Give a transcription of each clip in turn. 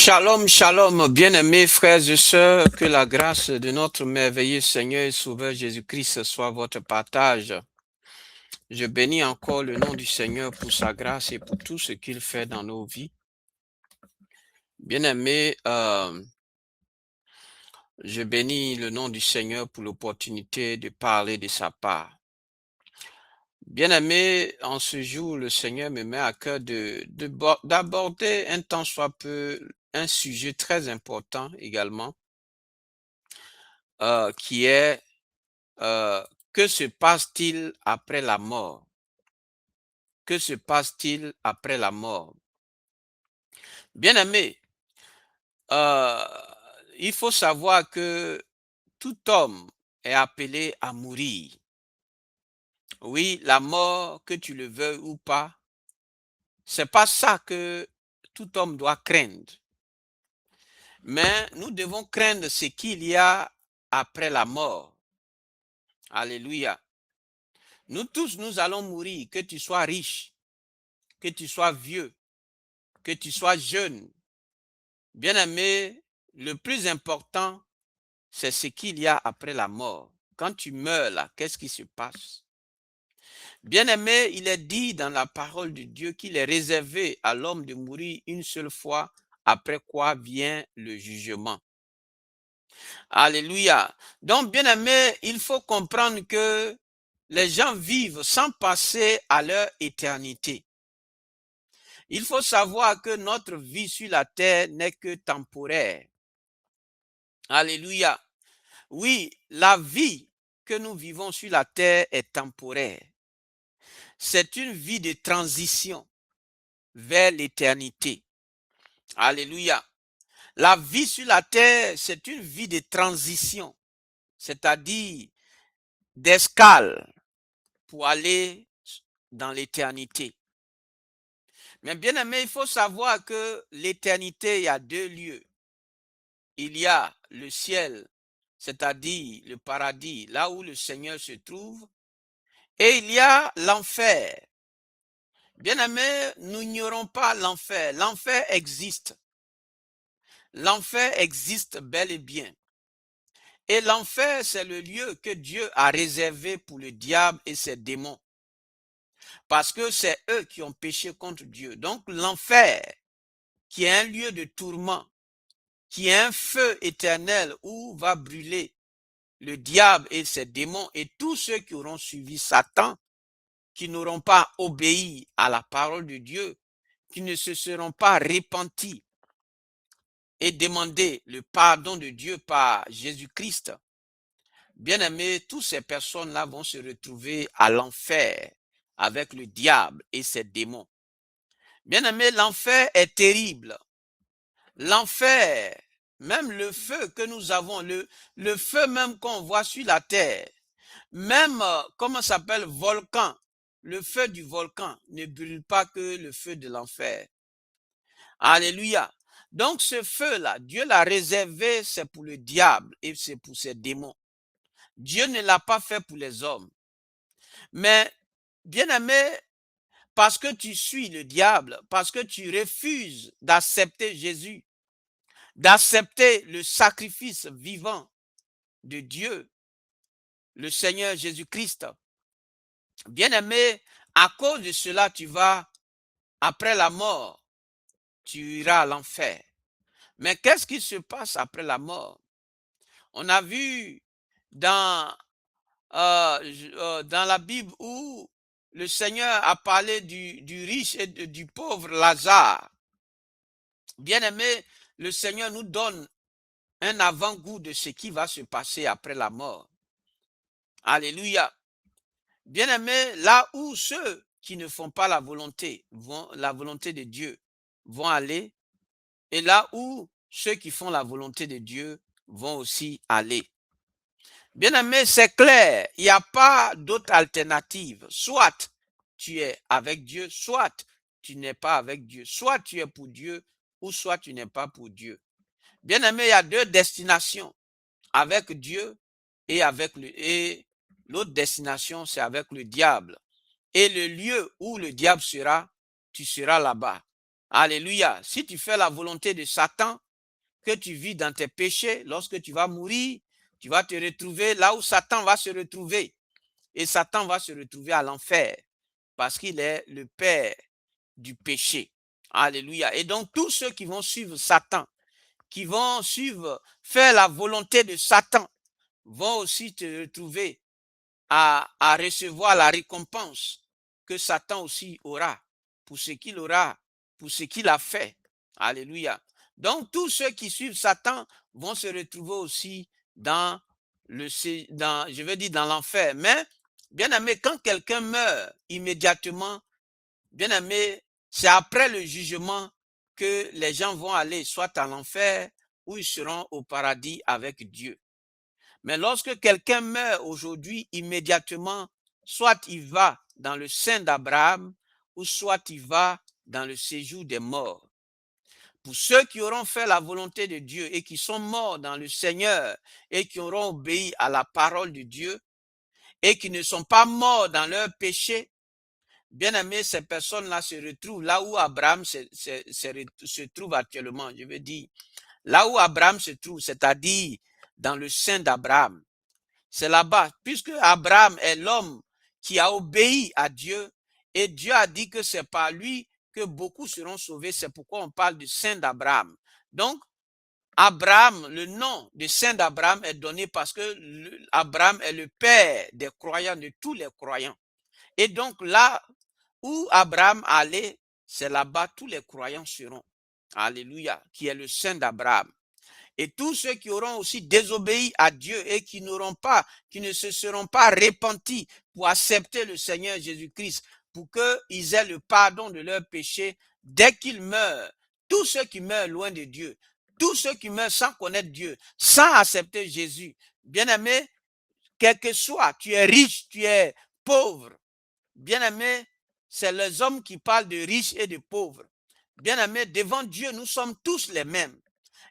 Shalom, shalom, bien-aimés frères et sœurs, que la grâce de notre merveilleux Seigneur et Sauveur Jésus-Christ soit votre partage. Je bénis encore le nom du Seigneur pour sa grâce et pour tout ce qu'il fait dans nos vies. Bien-aimés, je bénis le nom du Seigneur pour l'opportunité de parler de sa part. Bien-aimés, en ce jour, le Seigneur me met à cœur d'aborder un tant soit peu un sujet très important également, qui est que se passe-t-il après la mort? Que se passe-t-il après la mort? Bien-aimé, euh, il faut savoir que tout homme est appelé à mourir. Oui, la mort, que tu le veuilles ou pas, c'est pas ça que tout homme doit craindre. Mais nous devons craindre ce qu'il y a après la mort. Alléluia. Nous tous, nous allons mourir, que tu sois riche, que tu sois vieux, que tu sois jeune. Bien-aimé, le plus important, c'est ce qu'il y a après la mort. Quand tu meurs là, qu'est-ce qui se passe? Bien-aimé, il est dit dans la parole de Dieu qu'il est réservé à l'homme de mourir une seule fois, après quoi vient le jugement. Alléluia. Donc, bien-aimé, il faut comprendre que les gens vivent sans penser à leur éternité. Il faut savoir que notre vie sur la terre n'est que temporaire. Alléluia. Oui, la vie que nous vivons sur la terre est temporaire. C'est une vie de transition vers l'éternité. Alléluia. La vie sur la terre, c'est une vie de transition, c'est-à-dire d'escale pour aller dans l'éternité. Mais bien aimé, il faut savoir que l'éternité, il y a deux lieux. Il y a le ciel, c'est-à-dire le paradis, là où le Seigneur se trouve, et il y a l'enfer. Bien-aimés, nous n'ignorons pas l'enfer. L'enfer existe. L'enfer existe bel et bien. Et l'enfer, c'est le lieu que Dieu a réservé pour le diable et ses démons. Parce que c'est eux qui ont péché contre Dieu. Donc l'enfer, qui est un lieu de tourment, qui est un feu éternel où va brûler le diable et ses démons et tous ceux qui auront suivi Satan, qui n'auront pas obéi à la parole de Dieu, qui ne se seront pas repentis et demandé le pardon de Dieu par Jésus-Christ. Bien-aimés, toutes ces personnes-là vont se retrouver à l'enfer avec le diable et ses démons. Bien-aimés, l'enfer est terrible. L'enfer, même le feu que nous avons, le feu même qu'on voit sur la terre, même, comment ça s'appelle, volcan, le feu du volcan ne brûle pas que le feu de l'enfer. Alléluia. Donc ce feu-là, Dieu l'a réservé, c'est pour le diable et c'est pour ses démons. Dieu ne l'a pas fait pour les hommes. Mais, bien-aimé, parce que tu suis le diable, parce que tu refuses d'accepter Jésus, d'accepter le sacrifice vivant de Dieu, le Seigneur Jésus-Christ, bien-aimé, à cause de cela, tu vas, après la mort, tu iras à l'enfer. Mais qu'est-ce qui se passe après la mort? On a vu dans, dans la Bible où le Seigneur a parlé du riche et du pauvre Lazare. Bien-aimé, le Seigneur nous donne un avant-goût de ce qui va se passer après la mort. Alléluia. Bien-aimé, là où ceux qui ne font pas la volonté de Dieu vont aller, et là où ceux qui font la volonté de Dieu vont aussi aller. Bien-aimé, c'est clair, il n'y a pas d'autre alternative. Soit tu es avec Dieu, soit tu n'es pas avec Dieu. Soit tu es pour Dieu, ou soit tu n'es pas pour Dieu. Bien-aimé, il y a deux destinations, avec Dieu et l'autre destination, c'est avec le diable. Et le lieu où le diable sera, tu seras là-bas. Alléluia. Si tu fais la volonté de Satan, que tu vis dans tes péchés, lorsque tu vas mourir, tu vas te retrouver là où Satan va se retrouver. Et Satan va se retrouver à l'enfer parce qu'il est le père du péché. Alléluia. Et donc, tous ceux qui vont suivre Satan, qui vont suivre, faire la volonté de Satan, vont aussi te retrouver à recevoir la récompense que Satan aussi aura pour ce qu'il aura, pour ce qu'il a fait. Alléluia. Donc, tous ceux qui suivent Satan vont se retrouver aussi dans je veux dire, dans l'enfer. Mais, bien aimé, quand quelqu'un meurt immédiatement, bien aimé, c'est après le jugement que les gens vont aller soit à l'enfer ou ils seront au paradis avec Dieu. Mais lorsque quelqu'un meurt aujourd'hui, immédiatement, soit il va dans le sein d'Abraham ou soit il va dans le séjour des morts. Pour ceux qui auront fait la volonté de Dieu et qui sont morts dans le Seigneur et qui auront obéi à la parole de Dieu et qui ne sont pas morts dans leur péché, bien aimé, ces personnes-là se retrouvent là où Abraham se trouve actuellement. Je veux dire, là où Abraham se trouve, c'est-à-dire dans le sein d'Abraham. C'est là-bas, puisque Abraham est l'homme qui a obéi à Dieu et Dieu a dit que c'est par lui que beaucoup seront sauvés. C'est pourquoi on parle du sein d'Abraham. Donc, Abraham, le nom de saint d'Abraham est donné parce que Abraham est le père des croyants, de tous les croyants. Et donc là où Abraham allait, c'est là-bas tous les croyants seront. Alléluia, qui est le saint d'Abraham. Et tous ceux qui auront aussi désobéi à Dieu et qui ne se seront pas repentis pour accepter le Seigneur Jésus-Christ, pour qu'ils aient le pardon de leurs péchés, dès qu'ils meurent, tous ceux qui meurent loin de Dieu, tous ceux qui meurent sans connaître Dieu, sans accepter Jésus, bien-aimé, quel que soit, tu es riche, tu es pauvre, bien-aimé, c'est les hommes qui parlent de riches et de pauvres. Bien-aimé, devant Dieu, nous sommes tous les mêmes.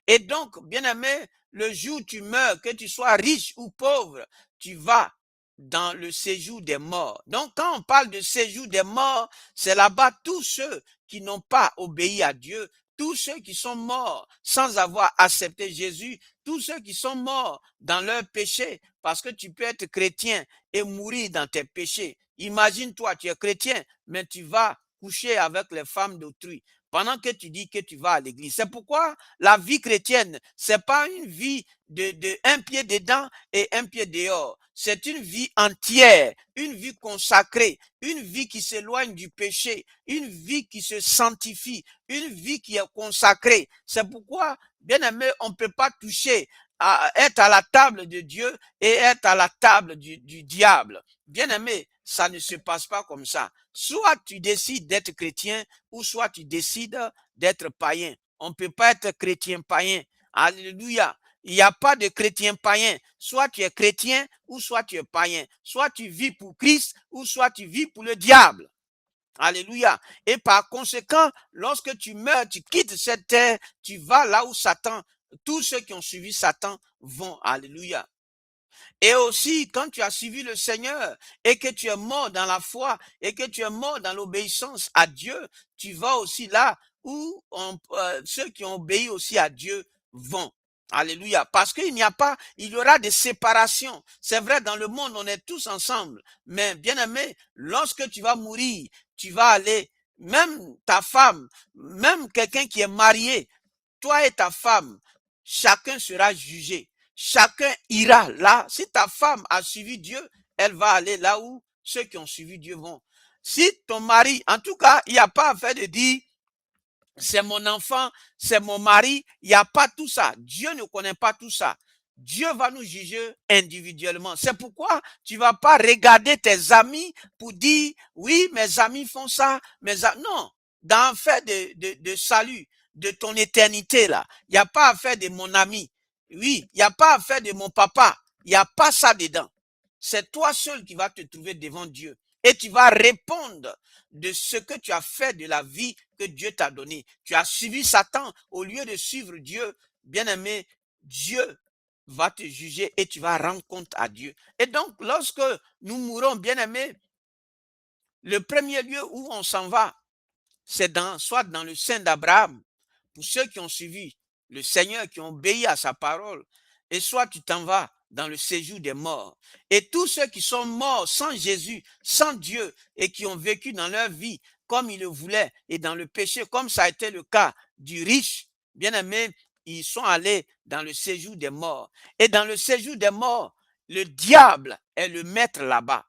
Et donc, bien-aimé, le jour où tu meurs, que tu sois riche ou pauvre, tu vas dans le séjour des morts. Donc, quand on parle de séjour des morts, c'est là-bas tous ceux qui n'ont pas obéi à Dieu, tous ceux qui sont morts sans avoir accepté Jésus, tous ceux qui sont morts dans leur péché, parce que tu peux être chrétien et mourir dans tes péchés. Imagine-toi, tu es chrétien, mais tu vas coucher avec les femmes d'autrui pendant que tu dis que tu vas à l'église. C'est pourquoi la vie chrétienne, c'est pas une vie de un pied dedans et un pied dehors. C'est une vie entière, une vie consacrée, une vie qui s'éloigne du péché, une vie qui se sanctifie, une vie qui est consacrée. C'est pourquoi, bien aimé, on ne peut pas toucher à être à la table de Dieu et être à la table du diable. Bien aimé, ça ne se passe pas comme ça. Soit tu décides d'être chrétien ou soit tu décides d'être païen. On ne peut pas être chrétien païen. Alléluia. Il n'y a pas de chrétien païen. Soit tu es chrétien ou soit tu es païen. Soit tu vis pour Christ ou soit tu vis pour le diable. Alléluia. Et par conséquent, lorsque tu meurs, tu quittes cette terre, tu vas là où Satan, tous ceux qui ont suivi Satan vont. Alléluia. Et aussi, quand tu as suivi le Seigneur et que tu es mort dans la foi et que tu es mort dans l'obéissance à Dieu, tu vas aussi là où ceux qui ont obéi aussi à Dieu vont. Alléluia. Parce qu'il n'y a pas, il y aura des séparations. C'est vrai, dans le monde, on est tous ensemble. Mais bien aimé, lorsque tu vas mourir, tu vas aller, même ta femme, même quelqu'un qui est marié, toi et ta femme, chacun sera jugé. Chacun ira là. Si ta femme a suivi Dieu, elle va aller là où ceux qui ont suivi Dieu vont. Si ton mari, en tout cas, il n'y a pas à faire de dire, c'est mon enfant, c'est mon mari, il n'y a pas tout ça. Dieu ne connaît pas tout ça. Dieu va nous juger individuellement. C'est pourquoi tu ne vas pas regarder tes amis pour dire, oui, mes amis font ça, non, dans un fait de salut, de ton éternité là, il n'y a pas à faire de mon ami. Oui, il n'y a pas à faire de mon papa. Il n'y a pas ça dedans. C'est toi seul qui vas te trouver devant Dieu. Et tu vas répondre de ce que tu as fait de la vie que Dieu t'a donnée. Tu as suivi Satan au lieu de suivre Dieu. Bien-aimé, Dieu va te juger et tu vas rendre compte à Dieu. Et donc, lorsque nous mourrons, bien-aimé, le premier lieu où on s'en va, c'est soit dans le sein d'Abraham, pour ceux qui ont suivi le Seigneur, qui ont obéi à sa parole, et soit tu t'en vas dans le séjour des morts. Et tous ceux qui sont morts sans Jésus, sans Dieu, et qui ont vécu dans leur vie comme ils le voulaient, et dans le péché, comme ça a été le cas du riche, bien aimé, ils sont allés dans le séjour des morts. Et dans le séjour des morts, le diable est le maître là-bas.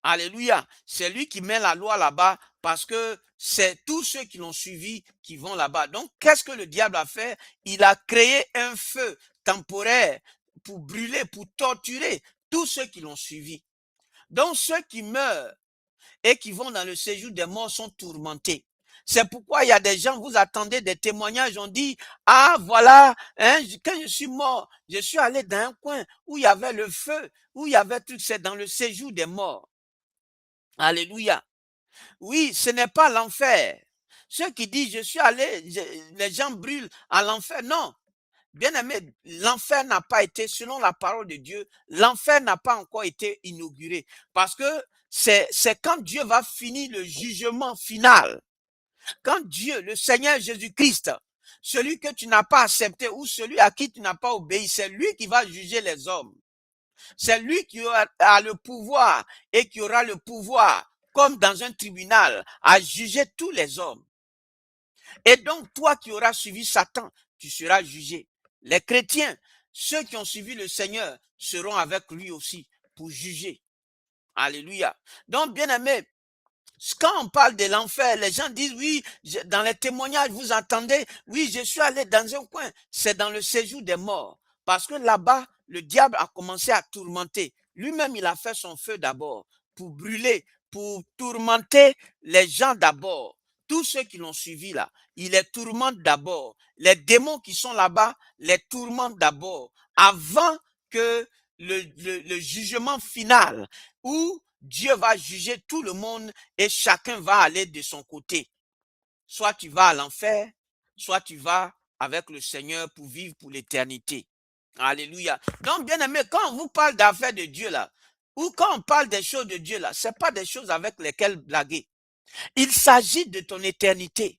Alléluia. C'est lui qui met la loi là-bas parce que c'est tous ceux qui l'ont suivi qui vont là-bas. Donc, qu'est-ce que le diable a fait? Il a créé un feu temporaire pour brûler, pour torturer tous ceux qui l'ont suivi. Donc, ceux qui meurent et qui vont dans le séjour des morts sont tourmentés. C'est pourquoi il y a des gens, vous attendez des témoignages, on dit, ah voilà, hein, quand je suis mort, je suis allé dans un coin où il y avait le feu, où il y avait tout, c'est dans le séjour des morts. Alléluia. Oui, ce n'est pas l'enfer. Ceux qui disent, je suis allé, les gens brûlent à l'enfer. Non. Bien aimé, l'enfer n'a pas été, selon la parole de Dieu, l'enfer n'a pas encore été inauguré. Parce que c'est quand Dieu va finir le jugement final. Quand Dieu, le Seigneur Jésus-Christ, celui que tu n'as pas accepté ou celui à qui tu n'as pas obéi, c'est lui qui va juger les hommes. C'est lui qui a le pouvoir et qui aura le pouvoir, comme dans un tribunal, à juger tous les hommes. Et donc, toi qui auras suivi Satan, tu seras jugé. Les chrétiens, ceux qui ont suivi le Seigneur, seront avec lui aussi pour juger. Alléluia. Donc, bien aimé, quand on parle de l'enfer, les gens disent, oui, dans les témoignages, vous entendez, oui, je suis allé dans un coin, c'est dans le séjour des morts. Parce que là-bas, le diable a commencé à tourmenter. Lui-même, il a fait son feu d'abord pour brûler, pour tourmenter les gens d'abord. Tous ceux qui l'ont suivi là, il les tourmente d'abord. Les démons qui sont là-bas les tourmentent d'abord avant que le jugement final où Dieu va juger tout le monde et chacun va aller de son côté. Soit tu vas à l'enfer, soit tu vas avec le Seigneur pour vivre pour l'éternité. Alléluia. Donc, bien aimé, quand on vous parle d'affaires de Dieu là, ou quand on parle des choses de Dieu là, ce n'est pas des choses avec lesquelles blaguer. Il s'agit de ton éternité.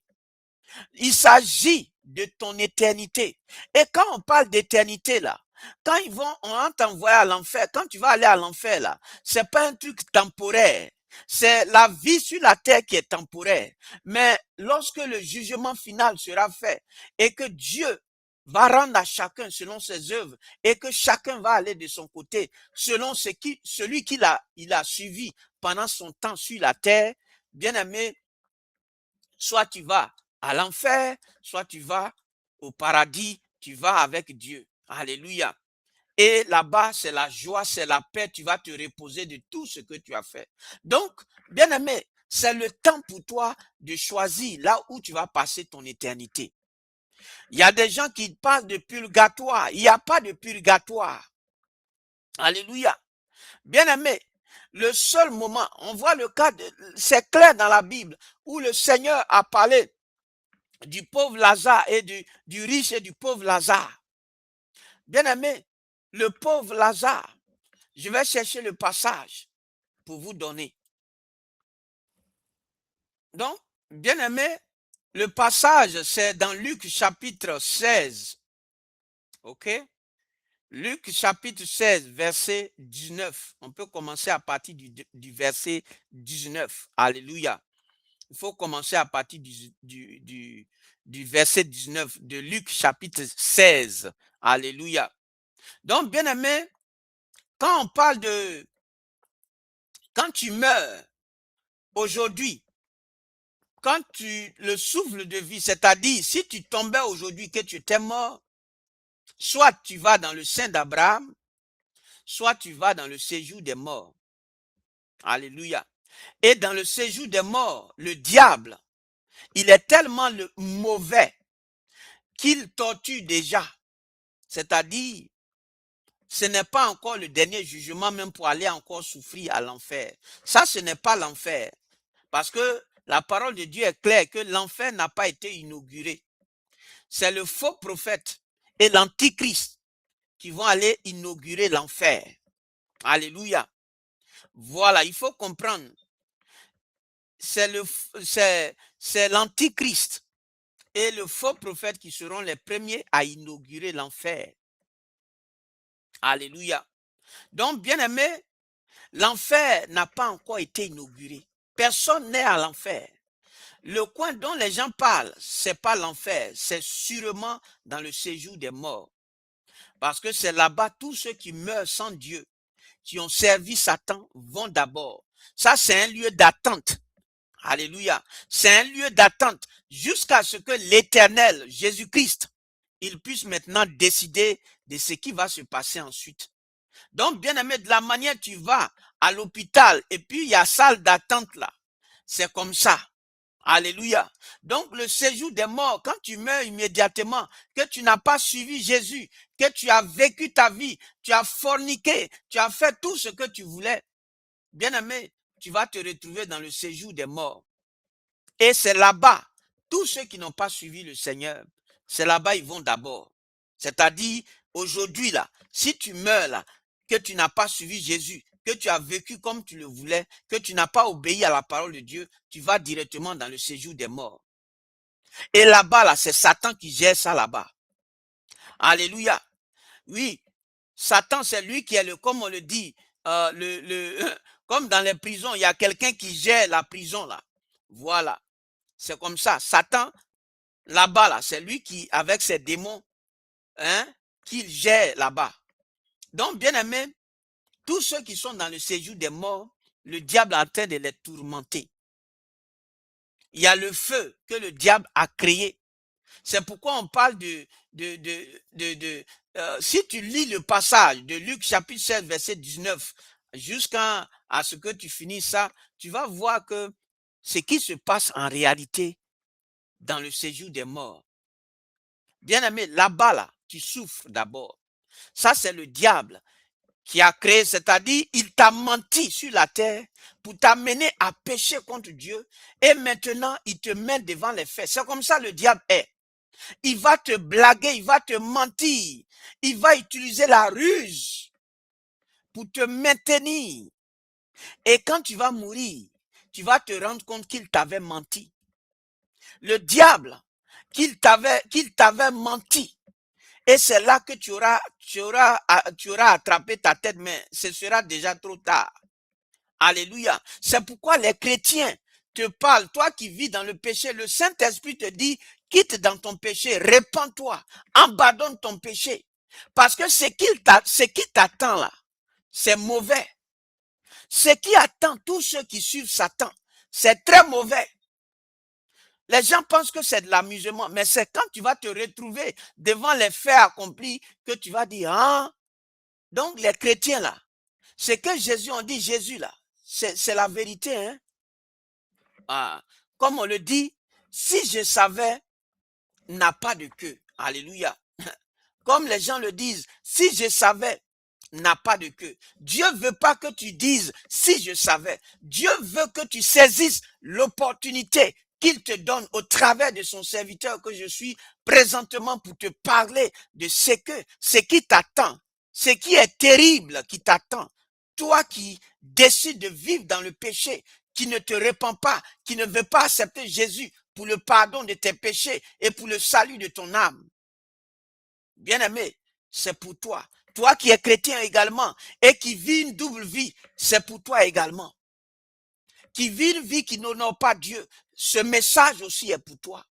Il s'agit de ton éternité. Et quand on parle d'éternité là, quand on va t'envoyer à l'enfer, quand tu vas aller à l'enfer là, c'est pas un truc temporaire. C'est la vie sur la terre qui est temporaire. Mais lorsque le jugement final sera fait et que Dieu va rendre à chacun selon ses œuvres et que chacun va aller de son côté selon celui qu'il a suivi pendant son temps sur la terre, bien aimé, soit tu vas à l'enfer, soit tu vas au paradis, tu vas avec Dieu. Alléluia. Et là-bas, c'est la joie, c'est la paix, tu vas te reposer de tout ce que tu as fait. Donc, bien aimé, c'est le temps pour toi de choisir là où tu vas passer ton éternité. Il y a des gens qui parlent de purgatoire. Il n'y a pas de purgatoire. Alléluia. Bien aimé, le seul moment, on voit le cas, c'est clair dans la Bible, où le Seigneur a parlé du pauvre Lazare et du riche et du pauvre Lazare. Bien aimé, le pauvre Lazare, je vais chercher le passage pour vous donner. Donc, bien aimé, le passage, c'est dans Luc chapitre 16. OK? Luc chapitre 16, verset 19. On peut commencer à partir du verset 19. Alléluia. Il faut commencer à partir du verset 19 de Luc chapitre 16. Alléluia. Donc, bien aimé, quand on parle quand tu meurs aujourd'hui, quand le souffle de vie, c'est-à-dire si tu tombais aujourd'hui que tu étais mort, soit tu vas dans le sein d'Abraham, soit tu vas dans le séjour des morts. Alléluia. Et dans le séjour des morts, le diable, il est tellement mauvais qu'il torture déjà. C'est-à-dire, ce n'est pas encore le dernier jugement même pour aller encore souffrir à l'enfer. Ça, ce n'est pas l'enfer. Parce que la parole de Dieu est claire que l'enfer n'a pas été inauguré. C'est le faux prophète et l'antichrist qui vont aller inaugurer l'enfer. Alléluia. Voilà, il faut comprendre. c'est l'antichrist et le faux prophète qui seront les premiers à inaugurer l'enfer. Alléluia. Donc, bien aimé, l'enfer n'a pas encore été inauguré. Personne n'est à l'enfer. Le coin dont les gens parlent, c'est pas l'enfer, c'est sûrement dans le séjour des morts. Parce que c'est là-bas tous ceux qui meurent sans Dieu, qui ont servi Satan, vont d'abord. Ça, c'est un lieu d'attente. Alléluia. C'est un lieu d'attente jusqu'à ce que l'Éternel, Jésus-Christ, il puisse maintenant décider de ce qui va se passer ensuite. Donc, bien aimé, de la manière tu vas à l'hôpital et puis il y a salle d'attente là. C'est comme ça. Alléluia. Donc, le séjour des morts, quand tu meurs immédiatement, que tu n'as pas suivi Jésus, que tu as vécu ta vie, tu as forniqué, tu as fait tout ce que tu voulais, bien aimé, tu vas te retrouver dans le séjour des morts. Et c'est là-bas, tous ceux qui n'ont pas suivi le Seigneur, c'est là-bas ils vont d'abord. C'est-à-dire, aujourd'hui là, si tu meurs là, que tu n'as pas suivi Jésus, que tu as vécu comme tu le voulais, que tu n'as pas obéi à la parole de Dieu, tu vas directement dans le séjour des morts. Et là-bas, là, c'est Satan qui gère ça là-bas. Alléluia. Oui, Satan, c'est lui qui est le, comme on le dit, comme dans les prisons, il y a quelqu'un qui gère la prison là. Voilà. C'est comme ça. Satan, là-bas, là, c'est lui qui, avec ses démons, hein, qu'il gère là-bas. Donc, bien aimé, tous ceux qui sont dans le séjour des morts, le diable est en train de les tourmenter. Il y a le feu que le diable a créé. C'est pourquoi on parle si tu lis le passage de Luc chapitre 16, verset 19, jusqu'à ce que tu finisses ça, tu vas voir que ce qui se passe en réalité dans le séjour des morts. Bien aimé, là-bas, là, tu souffres d'abord. Ça, c'est le diable qui a créé, c'est-à-dire, il t'a menti sur la terre pour t'amener à pécher contre Dieu et maintenant, il te met devant les faits. C'est comme ça le diable est. Il va te blaguer, il va te mentir, il va utiliser la ruse pour te maintenir. Et quand tu vas mourir, tu vas te rendre compte qu'il t'avait menti. Le diable, qu'il t'avait menti. Et c'est là que tu auras attrapé ta tête, mais ce sera déjà trop tard. Alléluia. C'est pourquoi les chrétiens te parlent, toi qui vis dans le péché, le Saint-Esprit te dit, quitte dans ton péché, répands-toi, abandonne ton péché. Parce que ce qui t'attend là, c'est mauvais. Ce qui attend tous ceux qui suivent Satan, c'est très mauvais. Les gens pensent que c'est de l'amusement, mais c'est quand tu vas te retrouver devant les faits accomplis que tu vas dire, ah, donc les chrétiens là, ce que Jésus, on dit Jésus là, c'est la vérité. Hein? Ah, comme on le dit, si je savais, n'a pas de queue. Alléluia. Comme les gens le disent, si je savais, n'a pas de queue. Dieu veut pas que tu dises si je savais. Dieu veut que tu saisisses l'opportunité qu'il te donne au travers de son serviteur que je suis présentement pour te parler de ce qui t'attend, ce qui est terrible qui t'attend. Toi qui décides de vivre dans le péché, qui ne te repens pas, qui ne veut pas accepter Jésus pour le pardon de tes péchés et pour le salut de ton âme. Bien-aimé, c'est pour toi. Toi qui es chrétien également et qui vis une double vie, c'est pour toi également. Qui vit une vie qui n'honore pas Dieu, ce message aussi est pour toi.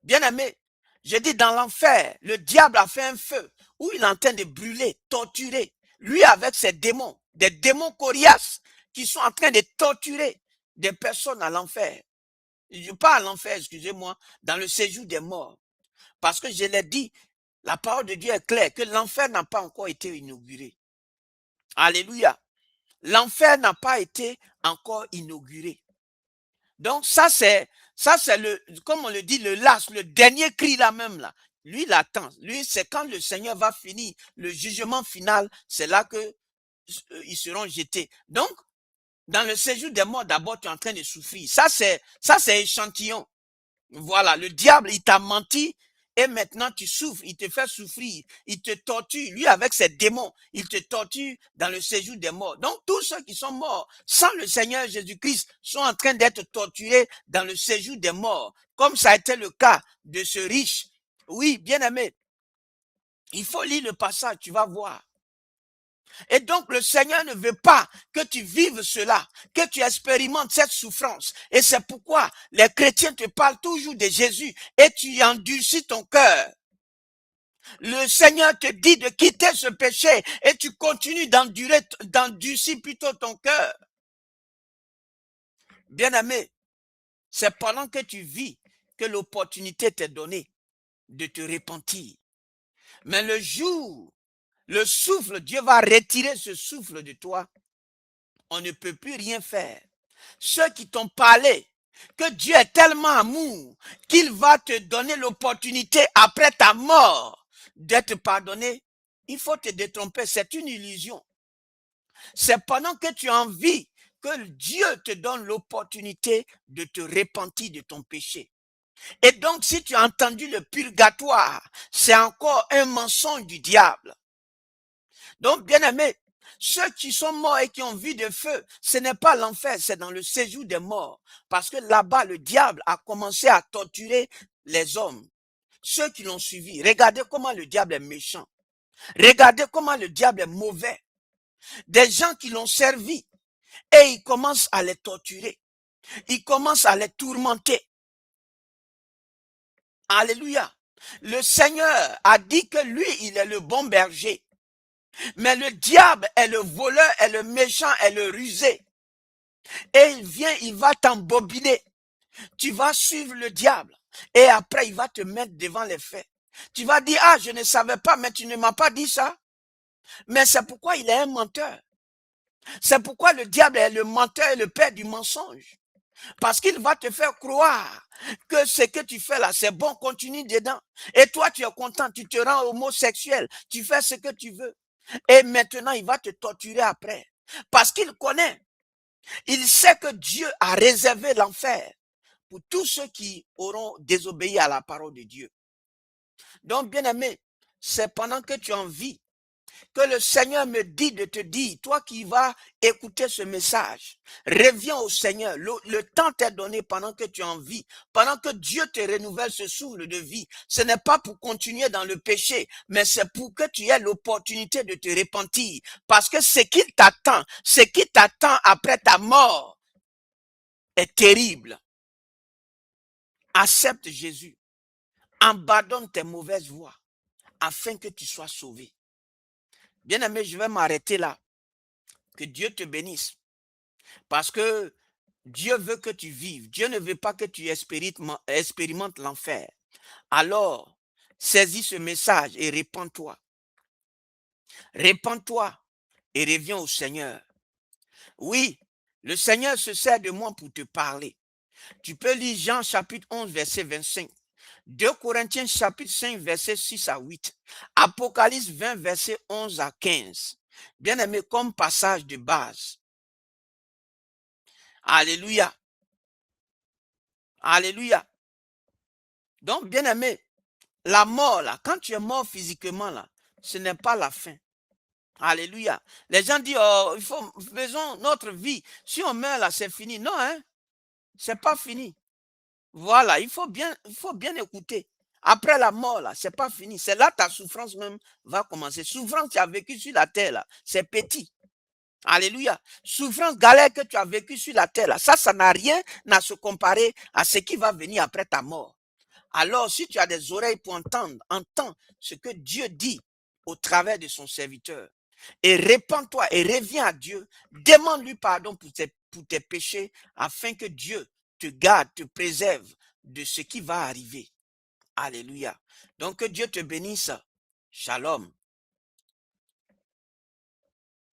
Bien-aimé, je dis dans l'enfer, le diable a fait un feu où il est en train de brûler, torturer, lui avec ses démons, des démons coriaces qui sont en train de torturer des personnes à l'enfer. Pas à l'enfer, excusez-moi, dans le séjour des morts. Parce que je l'ai dit, la parole de Dieu est claire, que l'enfer n'a pas encore été inauguré. Alléluia. L'enfer n'a pas été encore inauguré. Donc ça c'est le, comme on le dit, le last, le dernier cri là même là. Lui, il attend. Lui, c'est quand le Seigneur va finir le jugement final, c'est là que ils seront jetés. Donc, dans le séjour des morts, d'abord, tu es en train de souffrir. Ça c'est échantillon. Voilà, le diable, il t'a menti. Et maintenant, tu souffres, il te fait souffrir, il te torture, lui avec ses démons, il te torture dans le séjour des morts. Donc, tous ceux qui sont morts sans le Seigneur Jésus-Christ sont en train d'être torturés dans le séjour des morts, comme ça a été le cas de ce riche. Oui, bien-aimé, il faut lire le passage, tu vas voir. Et donc, le Seigneur ne veut pas que tu vives cela, que tu expérimentes cette souffrance. Et c'est pourquoi les chrétiens te parlent toujours de Jésus et tu endurcis ton cœur. Le Seigneur te dit de quitter ce péché et tu continues d'endurcir plutôt ton cœur. Bien-aimé, c'est pendant que tu vis que l'opportunité t'est donnée de te repentir. Mais le jour, le souffle, Dieu va retirer ce souffle de toi. On ne peut plus rien faire. Ceux qui t'ont parlé que Dieu est tellement amour qu'il va te donner l'opportunité après ta mort d'être pardonné, il faut te détromper, c'est une illusion. C'est pendant que tu as envie que Dieu te donne l'opportunité de te repentir de ton péché. Et donc, si tu as entendu le purgatoire, c'est encore un mensonge du diable. Donc, bien aimé, ceux qui sont morts et qui ont vu de feu, ce n'est pas l'enfer, c'est dans le séjour des morts. Parce que là-bas, le diable a commencé à torturer les hommes. Ceux qui l'ont suivi, regardez comment le diable est méchant. Regardez comment le diable est mauvais. Des gens qui l'ont servi et il commence à les torturer. Il commence à les tourmenter. Alléluia. Le Seigneur a dit que lui, il est le bon berger. Mais le diable est le voleur, est le méchant, est le rusé. Et il vient, il va t'embobiner. Tu vas suivre le diable. Et après, il va te mettre devant les faits. Tu vas dire, ah, je ne savais pas, mais tu ne m'as pas dit ça. Mais c'est pourquoi il est un menteur. C'est pourquoi le diable est le menteur et le père du mensonge. Parce qu'il va te faire croire que ce que tu fais là, c'est bon, continue dedans. Et toi, tu es content, tu te rends homosexuel, tu fais ce que tu veux. Et maintenant, il va te torturer après. Parce qu'il connaît. Il sait que Dieu a réservé l'enfer pour tous ceux qui auront désobéi à la parole de Dieu. Donc, bien aimé, c'est pendant que tu en vis que le Seigneur me dit de te dire, toi qui vas écouter ce message, reviens au Seigneur. Le temps t'est donné pendant que tu en vis, pendant que Dieu te renouvelle ce souffle de vie. Ce n'est pas pour continuer dans le péché, mais c'est pour que tu aies l'opportunité de te repentir. Parce que ce qui t'attend après ta mort est terrible. Accepte Jésus. Abandonne tes mauvaises voies afin que tu sois sauvé. Bien-aimé, je vais m'arrêter là. Que Dieu te bénisse. Parce que Dieu veut que tu vives. Dieu ne veut pas que tu expérimentes l'enfer. Alors, saisis ce message et répands-toi. Répands-toi et reviens au Seigneur. Oui, le Seigneur se sert de moi pour te parler. Tu peux lire Jean chapitre 11, verset 25. 2 Corinthiens chapitre 5, verset 6 à 8. Apocalypse 20, verset 11 à 15. Bien aimé, comme passage de base. Alléluia. Alléluia. Donc, bien aimé, la mort, là, quand tu es mort physiquement, là, ce n'est pas la fin. Alléluia. Les gens disent, oh, faisons notre vie. Si on meurt là, c'est fini. Non, hein, c'est pas fini. Voilà, il faut bien écouter. Après la mort, là, c'est pas fini. C'est là ta souffrance même va commencer. Souffrance que tu as vécu sur la terre, là, c'est petit. Alléluia. Souffrance, galère que tu as vécu sur la terre, là, ça n'a rien à se comparer à ce qui va venir après ta mort. Alors, si tu as des oreilles pour entendre, entends ce que Dieu dit au travers de son serviteur. Et répands-toi et reviens à Dieu. Demande-lui pardon pour tes péchés afin que Dieu te garde, te préserve de ce qui va arriver. Alléluia. Donc, que Dieu te bénisse. Shalom.